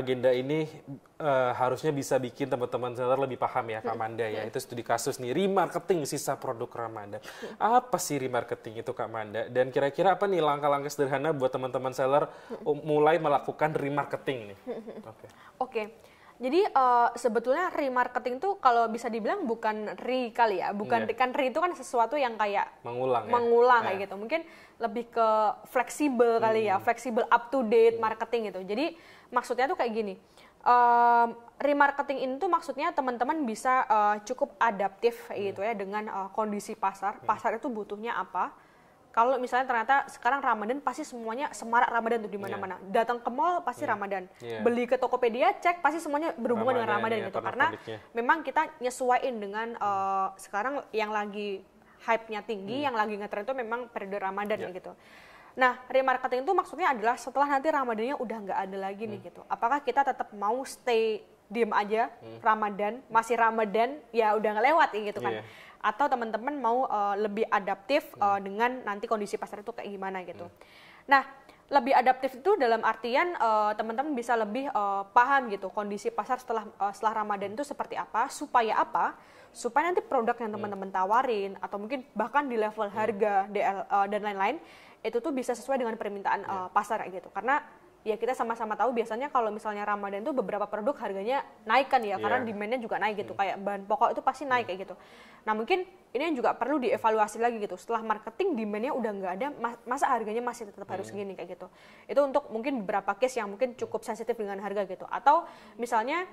agenda ini harusnya bisa bikin teman-teman seller lebih paham ya, Kak Manda ya. Itu studi kasus nih, remarketing sisa produk Ramadan. Apa sih remarketing itu, Kak Manda? Dan kira-kira apa nih langkah-langkah sederhana buat teman-teman seller mulai melakukan remarketing nih? Oke. Jadi sebetulnya remarketing tuh kalau bisa dibilang bukan kali ya, bukan kan itu kan sesuatu yang kayak mengulang kayak gitu. Mungkin lebih ke fleksibel kali ya, fleksibel up to date marketing gitu. Jadi maksudnya tuh kayak gini. Remarketing ini tuh maksudnya teman-teman bisa cukup adaptif gitu ya dengan kondisi pasar. Pasar itu butuhnya apa? Kalau misalnya ternyata sekarang Ramadan pasti semuanya semarak Ramadan tuh di mana-mana. Datang ke mall pasti Ramadan. Beli ke Tokopedia cek pasti semuanya berhubungan dengan Ramadan gitu. Karena memang kita nyesuaiin dengan sekarang yang lagi hype-nya tinggi, yang lagi ngetren itu memang periode Ramadan gitu. Nah, remarketing itu maksudnya adalah setelah nanti Ramadannya udah nggak ada lagi nih gitu. Apakah kita tetap mau stay diem aja Ramadan, masih Ramadan ya udah ngelewat gitu kan. Atau teman-teman mau lebih adaptif dengan nanti kondisi pasar itu kayak gimana gitu. Nah, lebih adaptif itu dalam artian teman-teman bisa lebih paham gitu kondisi pasar setelah Ramadan itu seperti apa, supaya nanti produk yang teman-teman tawarin atau mungkin bahkan di level harga dan lain-lain itu tuh bisa sesuai dengan permintaan pasar gitu. Karena ya kita sama-sama tahu biasanya kalau misalnya Ramadan itu beberapa produk harganya naik kan ya, karena demand-nya juga naik gitu, kayak bahan pokok itu pasti naik kayak gitu. Nah mungkin ini yang juga perlu dievaluasi lagi gitu, setelah marketing demand-nya udah nggak ada, masa harganya masih tetap harus segini kayak gitu. Itu untuk mungkin beberapa case yang mungkin cukup sensitif dengan harga gitu. Atau misalnya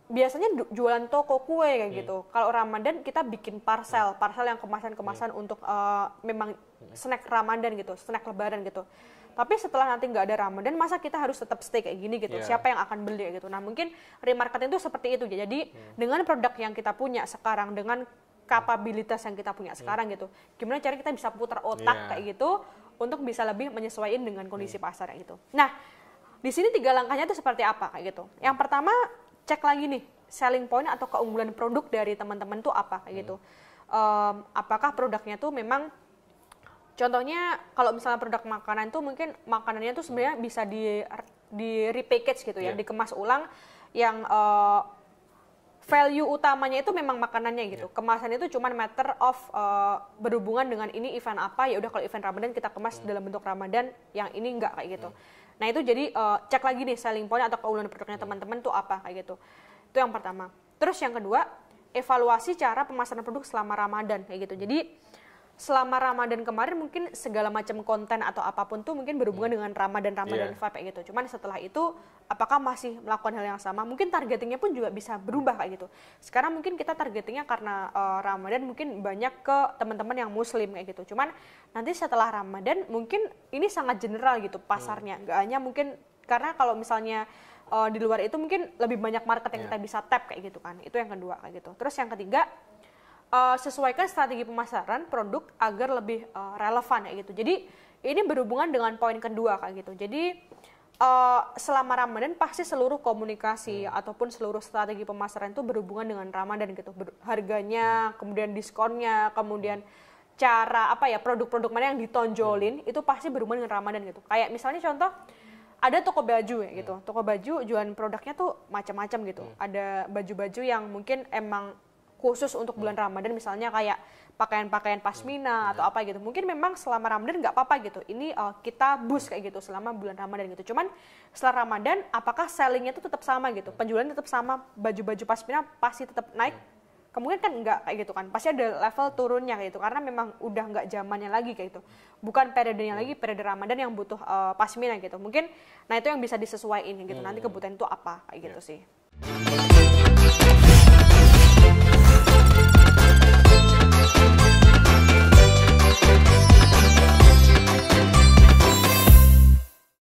biasanya jualan toko kue kayak gitu. Kalau Ramadan kita bikin parcel yang kemasan-kemasan untuk memang snack Ramadan gitu, snack Lebaran gitu. Tapi setelah nanti nggak ada Ramadan, masa kita harus tetap stay kayak gini gitu? Siapa yang akan beli gitu? Nah mungkin remarketing itu seperti itu. Jadi dengan produk yang kita punya sekarang, dengan kapabilitas yang kita punya sekarang gitu, gimana cara kita bisa putar otak kayak gitu untuk bisa lebih menyesuaikan dengan kondisi pasar gitu. Nah di sini 3 langkahnya itu seperti apa kayak gitu. Yang pertama, cek lagi nih selling point atau keunggulan produk dari teman-teman tuh apa kayak gitu. Apakah produknya tuh memang, contohnya kalau misalnya produk makanan tuh mungkin makanannya tuh sebenarnya bisa di repackage gitu ya, dikemas ulang yang value utamanya itu memang makanannya gitu. Kemasan itu cuma matter of berhubungan dengan ini event apa, ya udah kalau event Ramadan kita kemas dalam bentuk Ramadan, yang ini enggak kayak gitu. Nah itu jadi cek lagi nih selling point atau keunggulan produknya teman-teman tuh apa kayak gitu. Itu yang pertama. Terus yang kedua, evaluasi cara pemasaran produk selama Ramadan kayak gitu. Jadi selama Ramadan kemarin mungkin segala macam konten atau apapun tuh mungkin berhubungan dengan Ramadan vibe kayak gitu. Cuman setelah itu apakah masih melakukan hal yang sama? Mungkin targetingnya pun juga bisa berubah kayak gitu. Sekarang mungkin kita targetingnya karena Ramadan mungkin banyak ke teman-teman yang Muslim kayak gitu. Cuman nanti setelah Ramadan mungkin ini sangat general gitu pasarnya. Nggak hanya mungkin, karena kalau misalnya di luar itu mungkin lebih banyak market yang kita bisa tap kayak gitu kan. Itu yang kedua kayak gitu. Terus yang ketiga, sesuaikan strategi pemasaran produk agar lebih relevan kayak gitu. Jadi ini berhubungan dengan poin kedua kayak gitu. Jadi selama Ramadan pasti seluruh komunikasi ataupun seluruh strategi pemasaran itu berhubungan dengan Ramadan gitu. Harganya, kemudian diskonnya, kemudian cara produk-produk mana yang ditonjolin itu pasti berhubungan dengan Ramadan gitu. Kayak misalnya contoh, ada toko baju ya gitu. Toko baju jualan produknya tuh macam-macam gitu. Ada baju-baju yang mungkin emang khusus untuk bulan Ramadan, misalnya kayak pakaian-pakaian pasmina atau apa gitu. Mungkin memang selama Ramadan nggak apa-apa gitu. Ini kita boost kayak gitu selama bulan Ramadan gitu. Cuman setelah Ramadan, apakah sellingnya itu tetap sama gitu? Penjualan tetap sama, baju-baju pasmina pasti tetap naik? Kemungkinan kan nggak kayak gitu kan. Pasti ada level turunnya kayak gitu. Karena memang udah nggak zamannya lagi kayak gitu. Bukan periodenya lagi, periode Ramadan yang butuh pasmina gitu. Mungkin, nah itu yang bisa disesuaikan gitu. Nanti kebutuhan itu apa kayak gitu sih.